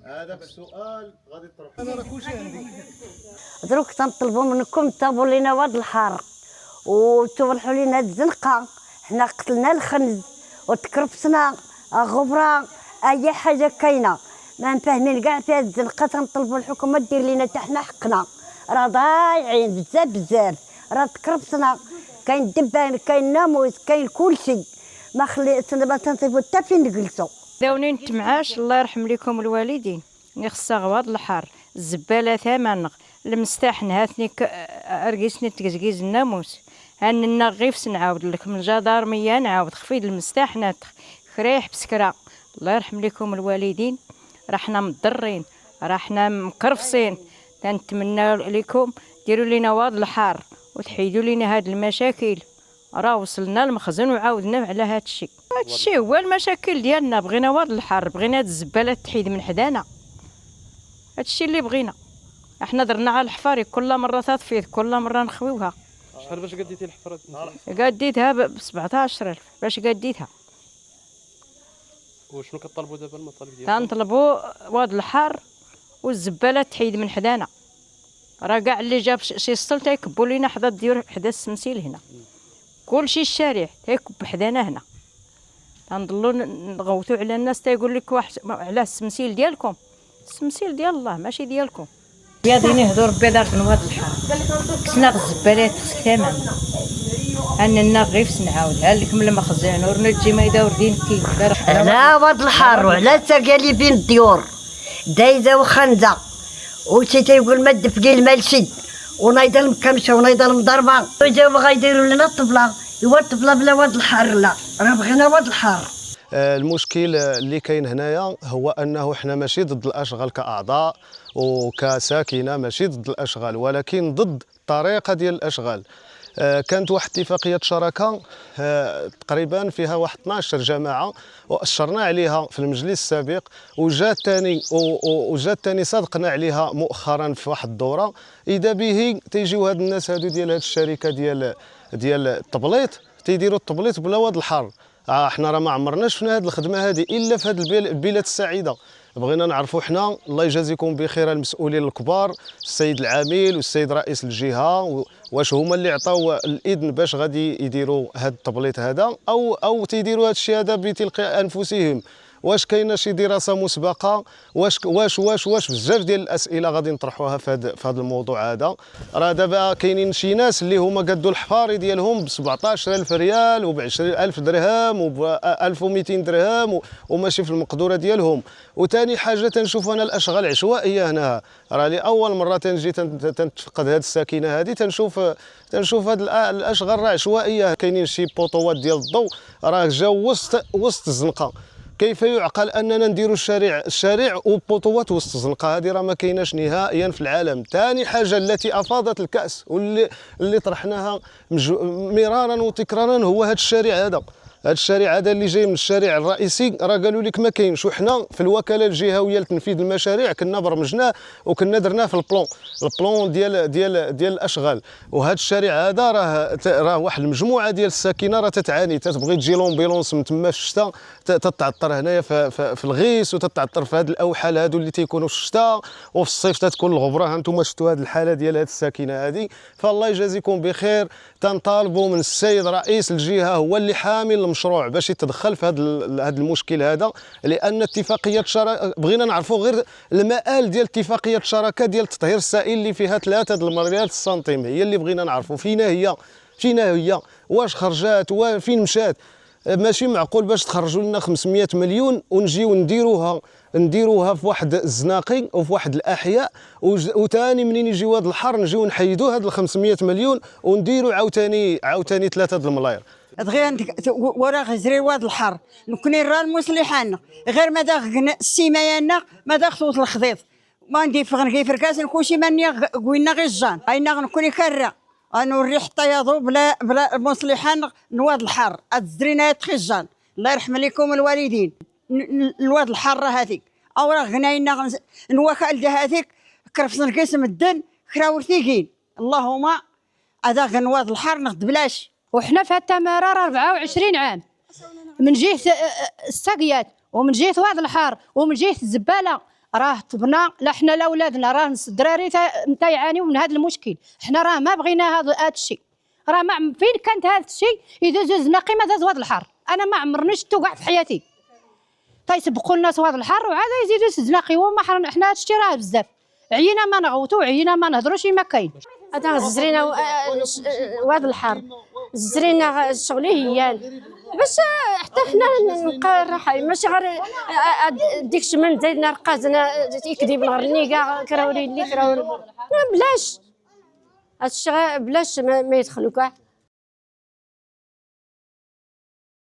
هذا السؤال غادي تطرح. انا راه كلشي عندي. دروك تنطلبوا منكم تابوا لينا واد الحار وتوضحوا لينا هاد الزنقه. حنا قتلنا الخنز وتكرفسنا غبره اي حاجه كاينه ما فاهمين كاع في هاد الزنقه. تنطلبوا الحكومه دير لينا حتى حنا حقنا، راه ضايعين بزاف بزاف، راه تكرفسنا. كاين الدبان كاين الناموس كاين كلشي، ما تنطيبوا حتى فين نجلسوا. داوني نتمعاش الله يرحم لكم الوالدين. خصها غواض الحار، الزباله ثمن، المستاح نهاتني ارقيسني تكزكيز الناموس. هاننا غيفس نعاود لكم الجدارميه نعاود خفيد المستاح ناتخ خريح بسكره. الله يرحم لكم الوالدين، راه حنا مضرين، راه حنا مكرفصين. تنتمنى لكم ديروا لينا واد الحار وتحيدوا لينا هاد المشاكل. راه وصلنا المخزن وعاودنا على هاد الشيء. هاد الشيء هو المشاكل ديالنا. بغينا واد الحار، بغينا هاد الزباله تحيد من حدانا. هاد الشيء اللي بغينا. احنا درنا على الحفاري كل مره تطفيض، كل مره نخويوها. شحال باش قديتي الحفره؟ قديتها ب 17000 باش قديتها. وشنو كطلبوا دابا المطالب ديالكم؟ تنطلبوا واد الحار والزباله تحيد من حدانا. راه كاع اللي جاب شي سطل تيكبوا لينا حدا الديور حدا السمسيل هنا. كلشي الشارع تيكب حدانا هنا. تنضلوا نغوتوا على الناس تيقول لك واحد على السمسيل ديالكم. السمسيل ديال الله ماشي ديالكم. يا ديني هضور بيدار نواد الحار كسنا الزبالات خصك تمام. اننا غيفس نعاودها لك من المخزن ورنا تجي ما يدور دين كي على واد الحار وعلى السقالي بين الديور دايزه وخنزه وشي تيقول ما تدفقي المال شد ونايضه المكمشه ونايضه المضربه. جاو غايديروا لنا الطفله، ايوا الطفله بلا واد الحار لا، راه بغينا واد الحار. المشكل اللي كاين هنايا هو انه احنا ماشي ضد الاشغال كاعضاء وكساكنه، ماشي ضد الاشغال، ولكن ضد الطريقه ديال الاشغال. كانت واحد اتفاقيه شراكه تقريبا فيها واحد 12 جماعه واشرنا عليها في المجلس السابق، وجات ثاني صادقنا عليها مؤخرا في واحد الدوره. اذا به تيجيو هاد الناس هادو ديال هاد الشركه ديال التبليط تيديروا التبليط بلا واد الحر. احنا راه ما عمرنا شفنا هاد الخدمه هذه الا في هاد البلاد السعيده. بغينا نعرفوا حنا، الله يجازيكم بخير المسؤولين الكبار، السيد العامل والسيد رئيس الجهه، واش هما اللي عطاو الاذن باش غادي يديروا هاد التبليط هذا او تيديروا هاد الشيء هذا بتلقاء انفسهم؟ واش كاينه شي دراسه مسبقه؟ واش بزاف ديال الاسئله غادي نطرحوها في هذا الموضوع هذا. راه دابا كاينين شي ناس اللي هما قادوا الحفاري ديالهم ب 17000 ريال وب 20000 درهم وب 1200 درهم وماشي في المقدوره ديالهم. وثاني حاجه تنشوف انا الاشغال عشوائيه هنا. راه لاول مره تنجي تنتفقد هذه الساكنه هذه تنشوف هذه الاشغال راه عشوائيه. كاينين شي بوطوات ديال الضوء راه جاو وسط الزنقه. كيف يعقل اننا نديروا الشارع وبوطوات وسط الزنقه؟ هذه راه ما كايناش نهائيا في العالم. ثاني حاجه التي افاضت الكاس واللي طرحناها مرارا وتكرارا هو هذا الشارع هذا. هذا الشارع هذا اللي جاي من الشارع الرئيسي راه قالوا لك ما كاينش. وحنا في الوكاله الجهويه لتنفيذ المشاريع كنا برمجناه وكنا درناه في البلون ديال الاشغال. وهذا الشارع هذا راه واحد المجموعه ديال الساكنه راه تتعاني، تتبغي تجي لومبيلونس من تما في الشتاء تتعطر هنايا في الغيس وتتعطر في هذه الاوحال هذو اللي تيكونوا في الشتاء، وفي الصيف تتكون الغبره. هانتوما شفتوا هذه الحاله ديال هذه الساكنه هذه. فالله يجازيكم بخير، تنطالبوا من السيد رئيس الجهه هو اللي حامل المشروع باش يتدخل في هذا المشكل هذا، لان اتفاقيه بغينا نعرفوا غير المآل ديال اتفاقيه الشراكه ديال تطهير السائل اللي فيها 3 المليار السنتيم. هي اللي بغينا نعرفوا فينا هي واش خرجات وفين مشات. ماشي معقول باش تخرجوا لنا 500 مليون ونجيو نديروها في واحد الزناقي وفي واحد الاحياء، وثاني منين يجيو هذا الحر نجيو نحيدوا هاد ال 500 مليون ونديروا عاوتاني 3 الملاير. دغيا وراه غزري واد الحر نكوني راه المصلحان غير ما داغ السيمايانا ما داغ صوت الخضيض ما ندي فغن فركاس نكونشي ماني قوينا غير الجان اينا نكوني كره نوري حتى ياضو بلا مصلحان نواد الحر الزرينه تخجان. الله يرحم لكم الوالدين. الواد الحر هذيك او راه غناينا نواكل هذيك كرفس القسم الدن كراورتيكين اللهم هذا غنواد الحر نخد بلاش وحنا في التماره 24 عام من جهه الساقيات ومن جهه واد الحار ومن جهه الزباله. راه طبنا لا حنا لا ولادنا راه الدراري نتا يعانيو من هذا المشكل. حنا راه ما بغينا هذا الشيء، راه ما فين كانت هذا الشيء اذا زوز نقي ما داز واد الحار. انا ما عمرني شفتو كاع في حياتي. تيسبقوا الناس واد الحر وعاد يزيدوا سزناقي. وما حنا هذا الشيء راه بزاف عينا ما نغوتو عينا ما نهضروش ما كاين. هذا زرينا واد الحر زرينا شغلي هي باش حتى حنا نلقى الراحه ماشي غير ديك الشمن زيدنا رقازنا يكذب الغرني كاع كراوري اللي كراوري بلاش هاد الشيء بلاش ما يدخلوا كاع.